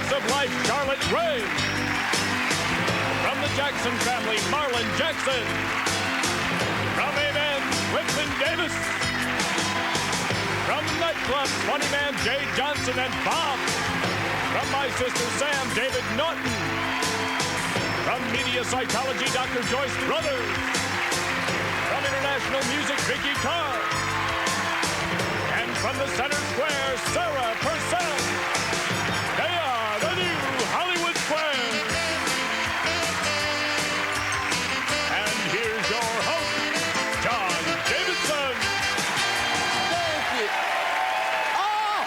Facts of Life, Charlotte Gray. From the Jackson family, Marlon Jackson. From A-Man, Winston Davis. From nightclub, Funny Man Jay Johnson and Bob. From my sister Sam, David Norton. From media psychology, Dr. Joyce Brothers. From international music, Vicky Carr. And from the center square, Sarah Purcell. They are the new Hollywood Square. And here's your host, John Davidson. Thank you. Oh!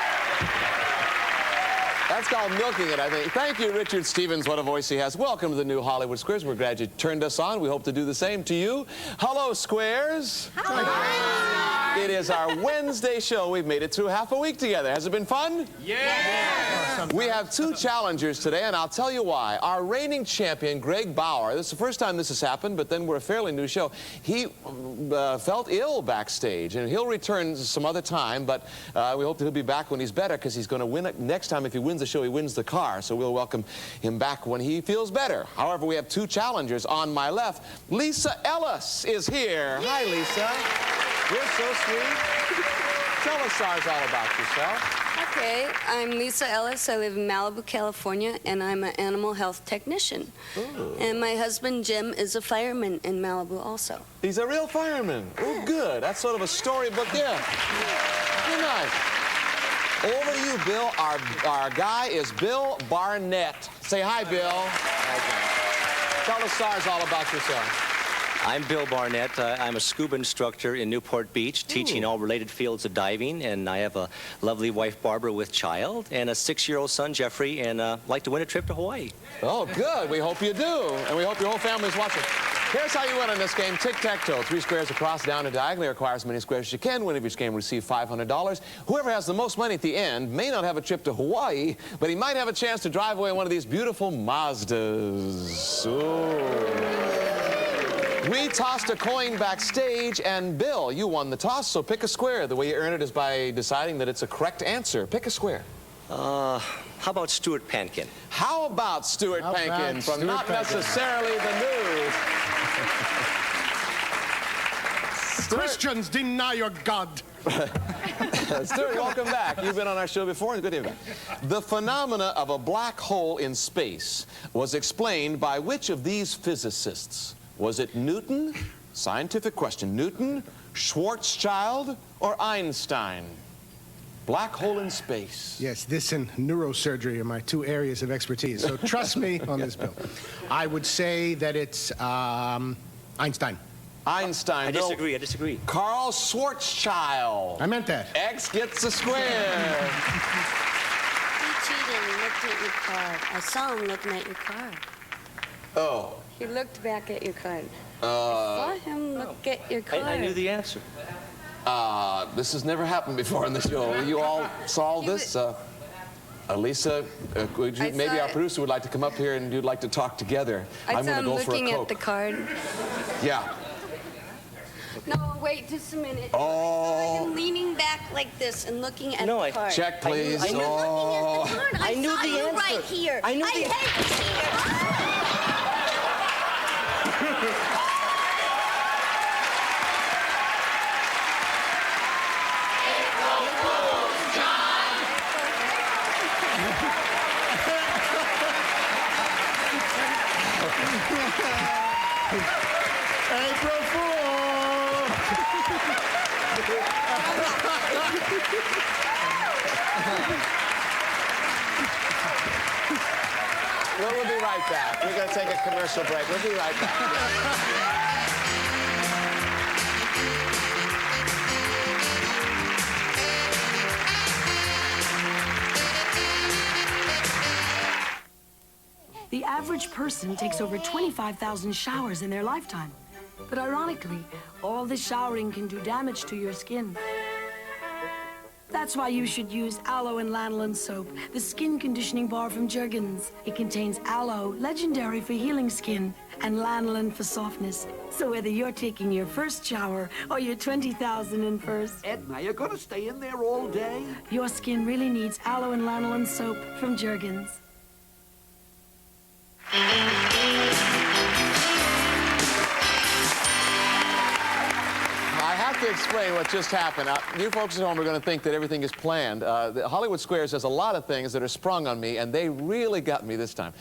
That's called milking it, I think. Thank you, Richard Stevens. What a voice he has. Welcome to the new Hollywood Squares. We're glad you turned us on. We hope to do the same to you. Hello, Squares. Hi. It is our Wednesday show. We've made it through half a week together. Has it been fun? Yeah. We have two challengers today, and I'll tell you why. Our reigning champion, Greg Bauer, this is the first time this has happened, but then we're a fairly new show. He felt ill backstage, and he'll return some other time, but we hope that he'll be back when he's better, because he's going to win it. Next time, if he wins the show, he wins the car, so we'll welcome him back when he feels better. However, we have two challengers. On my left, Lisa Ellis is here. Yay. Hi, Lisa. You're so sweet. Tell us, stars, all about yourself. Okay, I'm Lisa Ellis. I live in Malibu, California, and I'm an animal health technician. Ooh. And my husband, Jim, is a fireman in Malibu also. He's a real fireman. Oh, good. That's sort of a storybook, yeah. Very nice. Over to you, Bill. Our guy is Bill Barnett. Say hi, Bill. Hi, Tell the stars all about yourself. I'm Bill Barnett. I'm a scuba instructor in Newport Beach, teaching all related fields of diving, and I have a lovely wife, Barbara, with child, and a 6-year-old son, Jeffrey, and like to win a trip to Hawaii. Oh, good. We hope you do, and we hope your whole family's watching. Here's how you win in this game. Tic-tac-toe. 3 squares across, down, and diagonally. Require as many squares as you can. Win of each game, receive $500. Whoever has the most money at the end may not have a trip to Hawaii, but he might have a chance to drive away one of these beautiful Mazdas. Ooh. We tossed a coin backstage, and Bill, you won the toss, so pick a square. The way you earn it is by deciding that it's a correct answer. Pick a square. How about Stuart Pankin? How about Stuart Pankin from Not Necessarily the News? Christians, deny your God. Stuart, welcome back. You've been on our show before, and good to have you back. The phenomena of a black hole in space was explained by which of these physicists? Was it Newton? Scientific question. Newton, Schwarzschild, or Einstein? Black hole in space. Yes, this and neurosurgery are my 2 areas of expertise, so trust me on this, Bill. I would say that it's Einstein. Einstein. I disagree. Carl Schwarzschild. I meant that. X gets a square. He cheated and looked at your card. I saw him looking at your card. Oh. He looked back at your card. I saw him look at your card. I knew the answer. This has never happened before on the show. You all saw this? Lisa, maybe our producer would like to come up here and you'd like to talk together. I'm going to go for a Coke. looking at the card. Yeah. No, wait just a minute. Oh. I'm leaning back like this and looking at the card. Check, please. I'm looking at the card. I knew the answer. Right here. I knew I hate cheaters. April Fool! We'll be right back. We're going to take a commercial break. We'll be right back. The average person takes over 25,000 showers in their lifetime. But ironically, all this showering can do damage to your skin. That's why you should use aloe and lanolin soap, the skin conditioning bar from Jergens. It contains aloe, legendary for healing skin, and lanolin for softness. So whether you're taking your first shower or your 20,001st, Edna, you're gonna stay in there all day? your skin really needs aloe and lanolin soap from Jergens. I have to explain what just happened. You folks at home are going to think that everything is planned. The Hollywood Squares has a lot of things that are sprung on me, and they really got me this time.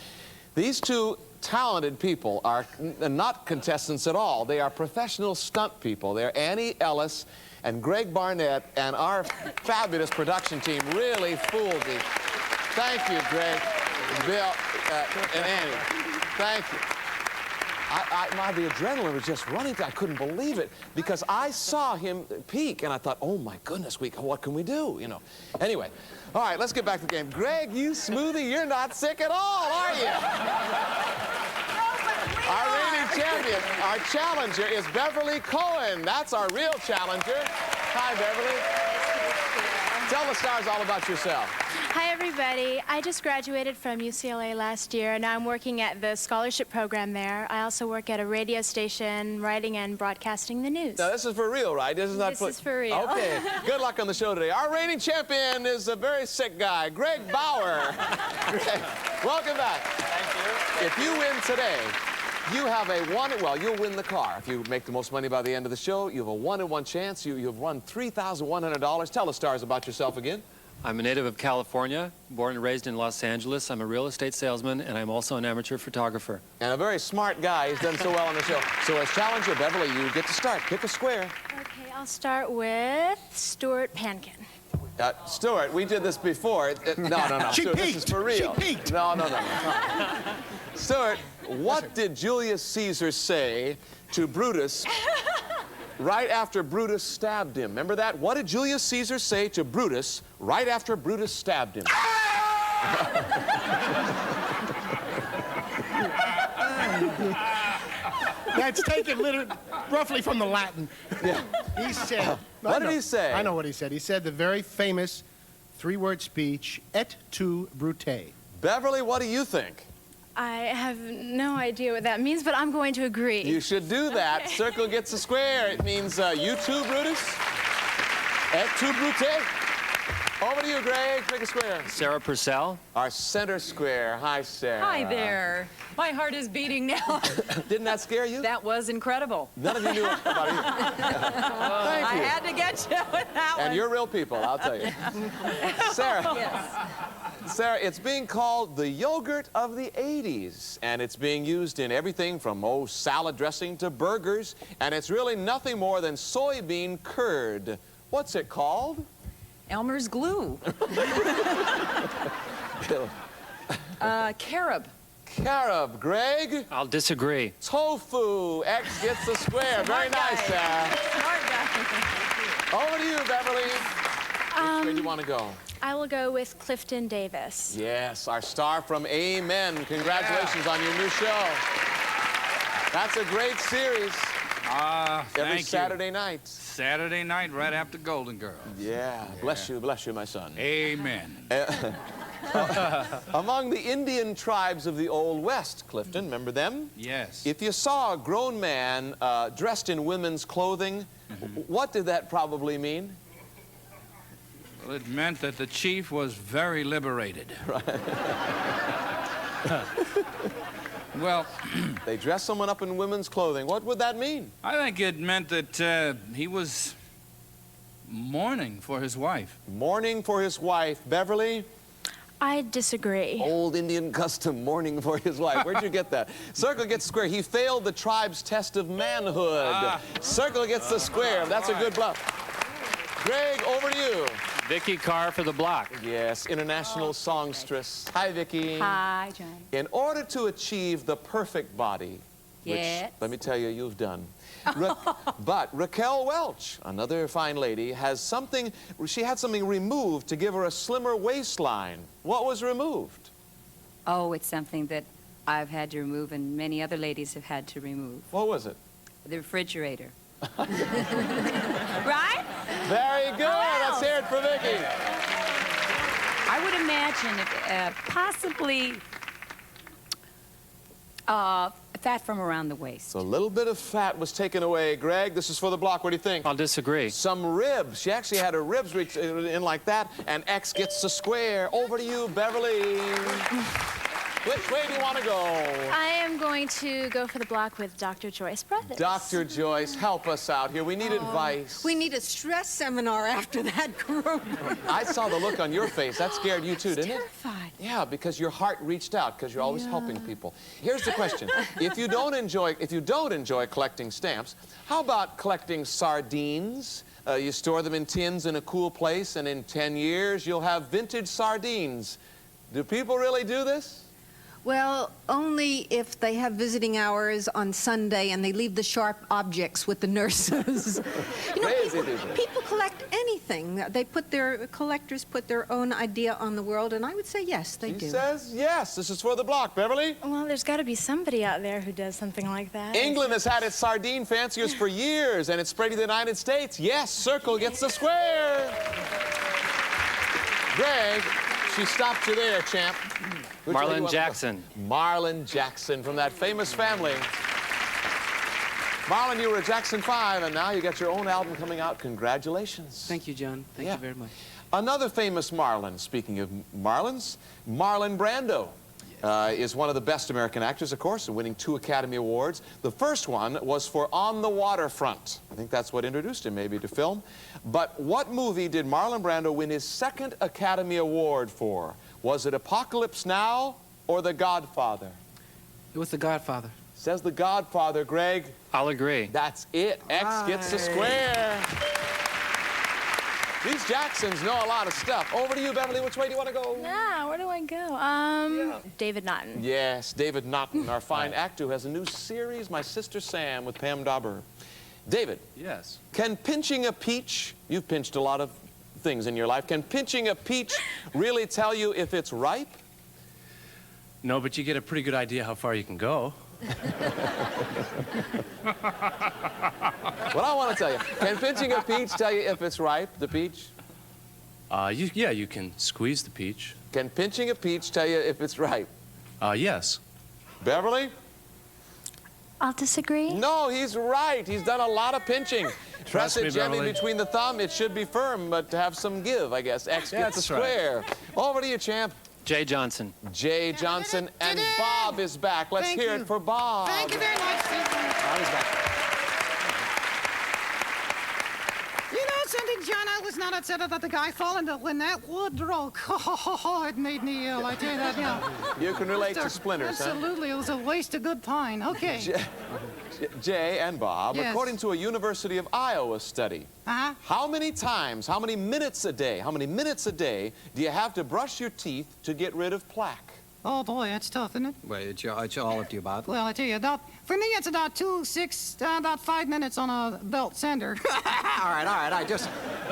These two talented people are not contestants at all. They are professional stunt people. They're Annie Ellis and Greg Barnett, and our fabulous production team really fooled me. Thank you, Greg, Bill, and Annie. Thank you. The adrenaline was just running. I couldn't believe it because I saw him peak, and I thought, oh my goodness, what can we do? You know. Anyway, all right, let's get back to the game. Greg, you smoothie, you're not sick at all, are you? Our reigning champion, our challenger is Beverly Cohen. That's our real challenger. Hi, Beverly. Tell the stars all about yourself. Hi, everybody. I just graduated from UCLA last year, and now I'm working at the scholarship program there. I also work at a radio station, writing and broadcasting the news. Now, this is for real, right? This is not This is for real. Okay. Good luck on the show today. Our reigning champion is a very sick guy, Greg Bauer. Greg, welcome back. Thank you. If you win today, you have you'll win the car. If you make the most money by the end of the show, you have a 1-in-1 chance. You've won $3,100. Tell the stars about yourself again. I'm a native of California, born and raised in Los Angeles. I'm a real estate salesman, and I'm also an amateur photographer. And a very smart guy. He's done so well on the show. So as challenger, Beverly, you get to start. Pick a square. Okay, I'll start with Stuart Pankin. Stuart, we did this before. No. Stuart, this is for real. She peaked. No. Stuart, what did Julius Caesar say to Brutus right after Brutus stabbed him? Remember that? What did Julius Caesar say to Brutus right after Brutus stabbed him? That's taken roughly from the Latin. Yeah. He said... What did he say? I know what he said. He said the very famous three-word speech, et tu, Brute. Beverly, what do you think? I have no idea what that means, but I'm going to agree. You should do that. Okay. Circle gets a square. It means you too, Brutus. Et tu, Brute. Over to you, Greg. Pick a square. Sarah Purcell. Our center square. Hi, Sarah. Hi there. My heart is beating now. Didn't that scare you? That was incredible. None of you knew about it. Thank I you. had to get you with that one. And you're real people, I'll tell you. Sarah. Yes. Sarah, it's being called the yogurt of the 80s, and it's being used in everything from, salad dressing to burgers, and it's really nothing more than soybean curd. What's it called? Elmer's glue. Carob. Carob. Greg? I'll disagree. Tofu. X gets the square. Very nice, Sarah. Smart guy. Over to you, Beverly. Which way do you want to go? I will go with Clifton Davis. Yes, our star from Amen. Congratulations on your new show. That's a great series. Every Thank Saturday you. night. Saturday night, right after Golden Girls. Yeah. Bless you, my son. Amen. Among the Indian tribes of the Old West, Clifton, remember them? Yes. If you saw a grown man dressed in women's clothing, what did that probably mean? Well, it meant that the chief was very liberated. Well, They dress someone up in women's clothing. What would that mean? I think it meant that he was mourning for his wife. Mourning for his wife. Beverly? I disagree. Old Indian custom, mourning for his wife. Where'd you get that? Circle gets the square. He failed the tribe's test of manhood. Circle gets the square. That's a good bluff. Greg, over to you. Vicky Carr for the block. Yes, international songstress. Hi, Vicky. Hi, John. In order to achieve the perfect body, Yes. which, let me tell you, you've done. But Raquel Welch, another fine lady, she had something removed to give her a slimmer waistline. What was removed? Oh, it's something that I've had to remove and many other ladies have had to remove. What was it? The refrigerator. Right? Very good. Let's hear it for Vicky. I would imagine possibly fat from around the waist. So a little bit of fat was taken away. Greg, this is for the block. What do you think? I'll disagree. Some ribs. She actually had her ribs reach in like that, and X gets the square. Over to you, Beverly. Which way do you want to go? I am going to go for the block with Dr. Joyce Brothers. Dr. Joyce, help us out here. We need advice. We need a stress seminar after that group. I saw the look on your face. That scared you too, didn't it? Terrified. Yeah, because your heart reached out because you're always helping people. Here's the question. If you don't enjoy collecting stamps, how about collecting sardines? You store them in tins in a cool place, and in 10 years, you'll have vintage sardines. Do people really do this? Well, only if they have visiting hours on Sunday and they leave the sharp objects with the nurses. You know, people collect anything. Collectors put their own idea on the world, and I would say yes, they do. She says yes. This is for the block. Beverly? Well, there's got to be somebody out there who does something like that. England has had its sardine fanciers for years, and it's spread to the United States. Yes, circle gets the square. Greg, she stopped you there, champ. Marlon Jackson. Marlon Jackson from that famous family. Marlon, you were at Jackson 5, and now you got your own album coming out. Congratulations. Thank you, John. Thank you very much. Another famous Marlon, speaking of Marlons, Marlon Brando. Is one of the best American actors, of course, winning 2 Academy Awards. The first one was for On the Waterfront. I think that's what introduced him, maybe, to film. But what movie did Marlon Brando win his 2nd Academy Award for? Was it Apocalypse Now or The Godfather? It was The Godfather. Says The Godfather, Greg. I'll agree. That's it. X gets the square. These Jacksons know a lot of stuff. Over to you, Beverly. Which way do you want to go? Yeah, where do I go? David Naughton. Yes, David Naughton, our fine actor who has a new series, My Sister Sam, with Pam Dauber. David. Yes. Can pinching a peach, you've pinched a lot of things in your life, can pinching a peach really tell you if it's ripe? No, but you get a pretty good idea how far you can go. What I want to tell you, can pinching a peach tell you if it's ripe, the peach? Yeah, you can squeeze the peach. Can pinching a peach tell you if it's ripe? Yes. Beverly? I'll disagree. No, he's right. He's done a lot of pinching. Press it gently Beverly. between the thumb. It should be firm, but to have some give, I guess. X gets a square. Right. Over to you, champ. Jay Johnson. Jay Johnson, and Bob is back. Let's hear it for Bob. Thank you very much, Stephen. Bob is back. You know something, John? I was not upset about the guy falling, but when that wood broke, it made me ill. I tell you that now. You can relate to splinters, Absolutely. It was a waste of good pine. Okay. Jay and Bob, Yes. according to a University of Iowa study, how many minutes a day do you have to brush your teeth to get rid of plaque? Oh, boy, that's tough, isn't it? Well, it's all up to you, Bob. Well, I tell you, for me, it's about 5 minutes on a belt sander. all right. Just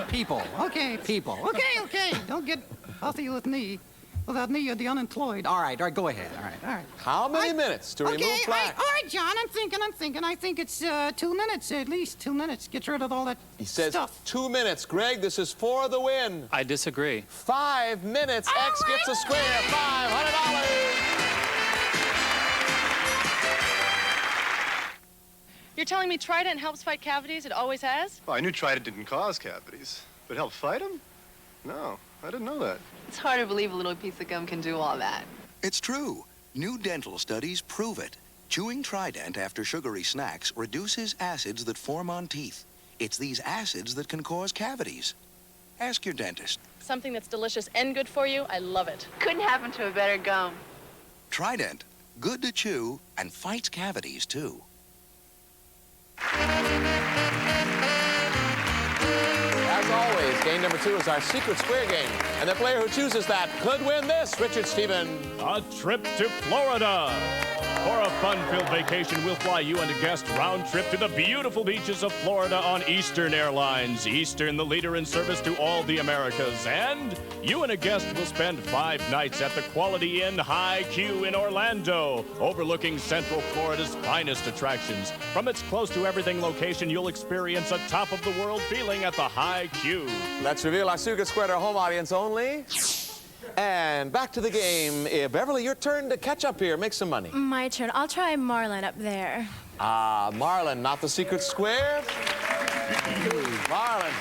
people. Okay. People. Okay. Don't get huffy with me. Without me, you'd be unemployed. All right, go ahead. All right. How many minutes to remove plaque? All right, John, I'm thinking. I think it's 2 minutes, at least 2 minutes. Get rid of all that He says stuff. 2 minutes. Greg, this is for the win. I disagree. 5 minutes. X gets a square. $500. You're telling me Trident helps fight cavities? It always has? Well, I knew Trident didn't cause cavities, but help fight them? No, I didn't know that. It's hard to believe a little piece of gum can do all that. It's true. New dental studies prove it. Chewing Trident after sugary snacks reduces acids that form on teeth. It's these acids that can cause cavities. Ask your dentist. Something that's delicious and good for you, I love it. Couldn't happen to a better gum. Trident, good to chew and fights cavities, too. As always, game number 2 is our secret square game. And the player who chooses that could win this, Richard Stephen. A trip to Florida. For a fun-filled vacation, we'll fly you and a guest round trip to the beautiful beaches of Florida on Eastern Airlines. Eastern, the leader in service to all the Americas. And you and a guest will spend 5 nights at the Quality Inn High Q in Orlando, overlooking Central Florida's finest attractions. From its close-to-everything location, you'll experience a top-of-the-world feeling at the High Q. Let's reveal our secret square to our home audience only. And back to the game. Beverly, your turn to catch up here. Make some money. My turn. I'll try Marlon up there. Marlon, not the secret square. Marlon.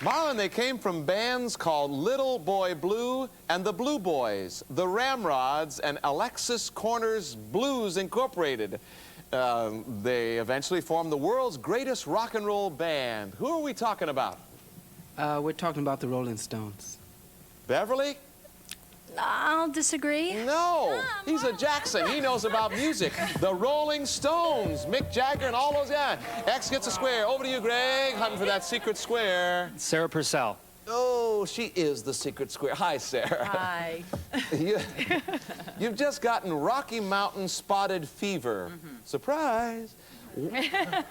Marlon, they came from bands called Little Boy Blue and the Blue Boys, the Ramrods, and Alexis Corner's Blues Incorporated. They eventually formed the world's greatest rock and roll band. Who are we talking about? We're talking about the Rolling Stones. Beverly? I'll disagree. No, he's a Jackson. He knows about music. The Rolling Stones, Mick Jagger and all those guys. X gets a square. Over to you, Greg, hunting for that secret square. Sarah Purcell. Oh, she is the secret square. Hi, Sarah. Hi. You've just gotten Rocky Mountain spotted fever. Surprise.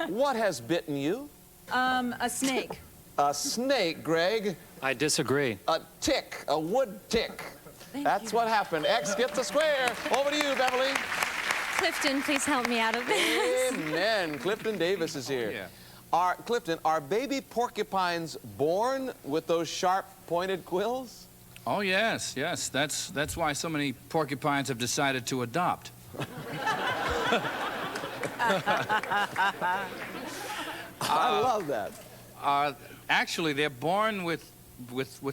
What has bitten you? A snake. A snake, Greg. I disagree. A tick, a wood tick. That's what happened. X gets a square. Over to you, Beverly. Clifton, please help me out of this. Amen. Clifton Davis is here. Yeah. Clifton, are baby porcupines born with those sharp pointed quills? Oh, yes, yes. That's why so many porcupines have decided to adopt. I love that. Actually, they're born with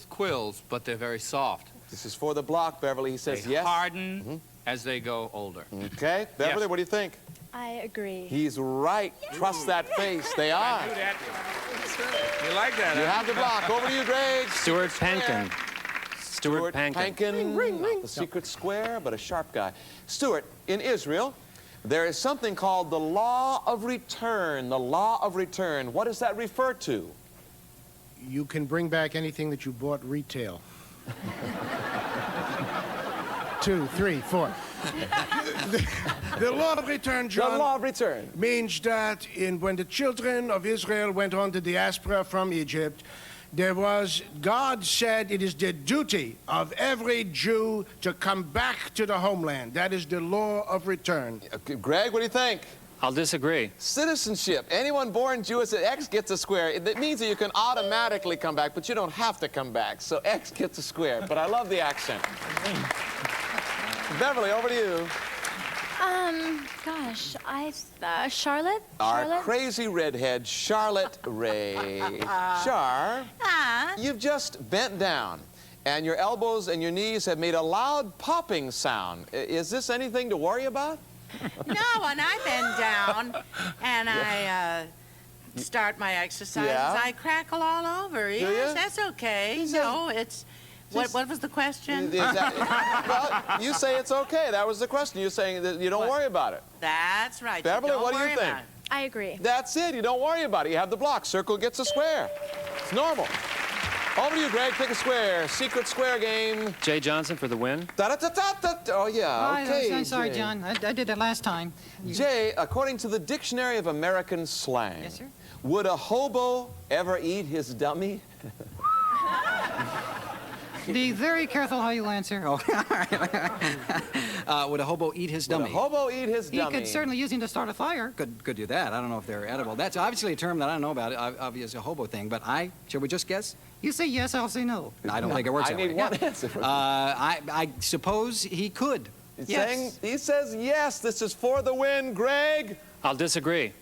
quills, but they're very soft. This is for the block, Beverly. He says They yes. harden as they go older. Okay. Beverly, Yes. what do you think? I agree. He's right. Trust that face. They are. I knew that. You like that, You huh? have the block. Over to you, Greg. Stuart Pankin. Stuart Pankin. Not the secret square, but a sharp guy. Stuart, in Israel, there is something called the law of return. The law of return. What does that refer to? You can bring back anything that you bought retail. 2, 3, 4. The law of return, John. The law of return means that when the children of Israel went on the diaspora from Egypt, God said it is the duty of every Jew to come back to the homeland. That is the law of return. Greg, what do you think? I'll disagree. Citizenship. Anyone born Jewish, X gets a square. It means that you can automatically come back, but you don't have to come back. So X gets a square. But I love the accent. Beverly, over to you. Gosh, Charlotte? Our crazy redhead, Charlotte Ray. Char, you've just bent down, and your elbows and your knees have made a loud popping sound. Is this anything to worry about? No, when I bend down and I start my exercises, I crackle all over. Yes, that's okay. No, it's... What was the question? Well, you say it's okay. That was the question. You're saying that you don't worry about it. That's right. Beverly, what do you think? I agree. That's it. You don't worry about it. You have the block. Circle gets a square. It's normal. Over to you, Greg. Pick a square. Secret square game. Jay Johnson for the win. Oh, yeah. Okay. I'm sorry, Jay. John. I did it last time. Jay, according to the Dictionary of American Slang, Yes, sir? would a hobo ever eat his dummy? Be very careful how you answer. Oh, would a hobo eat his dummy? Would a hobo eat his He dummy? could certainly use him to start a fire. Could do that. I don't know if they're edible. That's obviously a term that I don't know about. Obviously a hobo thing. But shall we just guess? You say yes, I'll say no. I don't think it works I that need way. one answer. I suppose he could. He says yes. This is for the win, Greg. I'll disagree.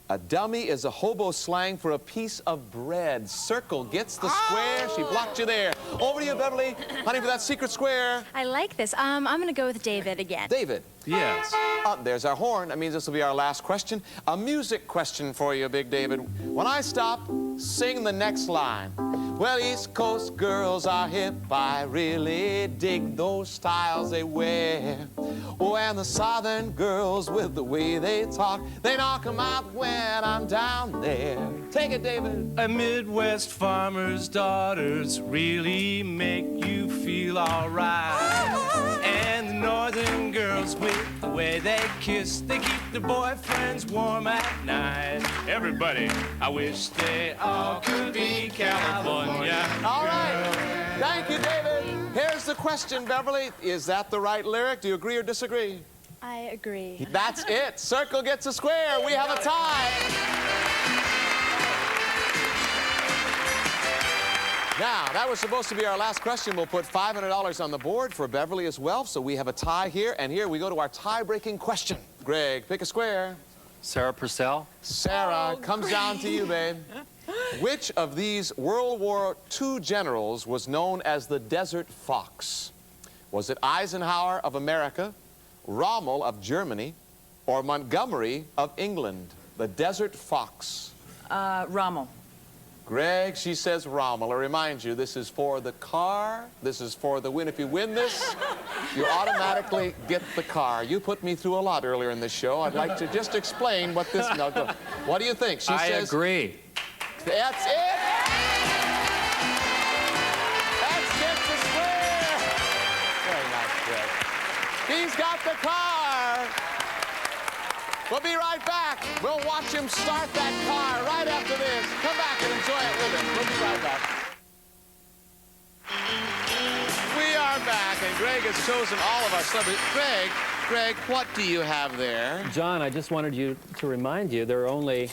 A dummy is a hobo slang for a piece of bread. Circle gets the square. She blocked you there. Over to you, Beverly. Hunting for that secret square. I like this. I'm going to go with David again. David. Yes. There's our horn. That means this will be our last question. A music question for you, Big David. When I stop, sing the next line. Well, East Coast girls are hip. I really dig those styles they wear. Oh, and the Southern girls with the way they talk, they knock 'em out when I'm down there. Take it, David. A Midwest farmer's daughters really make you feel alright. And the Northern girls with the way they kiss, they keep their boyfriends warm at night. Everybody, I wish they all could be California. All right. Thank you, David. Here's the question, Beverly. Is that the right lyric? Do you agree or disagree? I agree. That's it. Circle gets a square. We have a tie. Now, that was supposed to be our last question. We'll put $500 on the board for Beverly as well. So we have a tie here. And here we go to our tie-breaking question. Greg, pick a square. Sarah Purcell. Sarah, comes down to you, babe. Which of these World War II generals was known as the Desert Fox? Was it Eisenhower of America, Rommel of Germany, or Montgomery of England? The Desert Fox. Rommel. Greg, she says Rommel. I remind you, this is for the car. This is for the win. If you win this, you automatically get the car. You put me through a lot earlier in this show. I'd like to just explain what this... No, go. What do you think? She I says... agree. That's it! That's gets the square! Very nice, Greg. He's got the car! We'll be right back. We'll watch him start that car right after this. Come back and enjoy it with us. We'll be right back. We are back, and Greg has chosen all of our celebrities. Greg, what do you have there? John, I just wanted to remind you there are only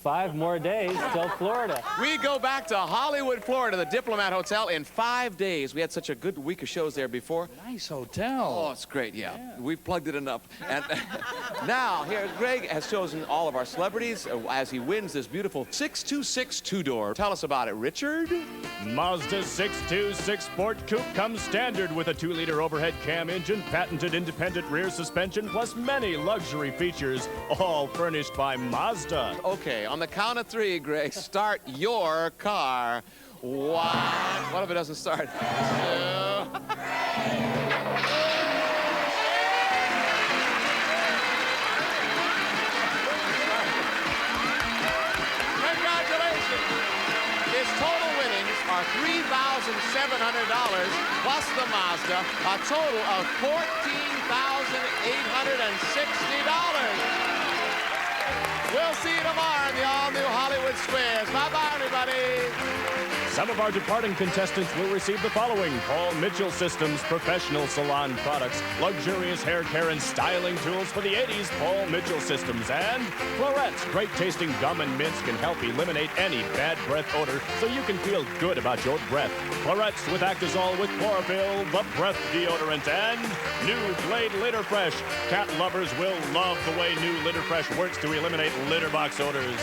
5 more days till Florida. We go back to Hollywood, Florida, the Diplomat Hotel, in 5 days. We had such a good week of shows there before. Nice hotel. Oh, it's great, yeah. We've plugged it enough. And now, here, Greg has chosen all of our celebrities as he wins this beautiful 626 two-door. Tell us about it, Richard. Mazda's 626 Sport Coupe comes standard with a 2-liter overhead cam engine, patented independent rear suspension, plus many luxury features, all furnished by Mazda. Okay, on the count of 3, Greg, start your car. 1. What if it doesn't start? 2. Congratulations. His total winnings are $3,700 plus the Mazda, a total of $14,860. We'll see you tomorrow in the all-new Hollywood Squares. Bye-bye, everybody. Some of our departing contestants will receive the following: Paul Mitchell Systems Professional Salon Products, luxurious hair care and styling tools for the 80s, Paul Mitchell Systems, and Florette's great-tasting gum and mints can help eliminate any bad breath odor so you can feel good about your breath. Florette's with Actazole with chlorophyll, the breath deodorant, and new Glade Litter Fresh. Cat lovers will love the way new Litter Fresh works to eliminate litter box odors.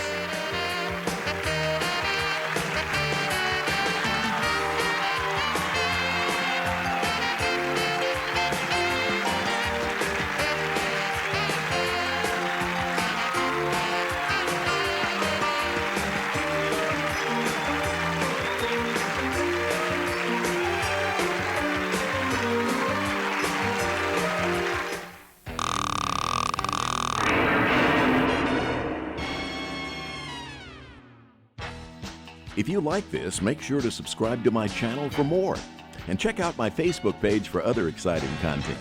If you like this, make sure to subscribe to my channel for more. And check out my Facebook page for other exciting content.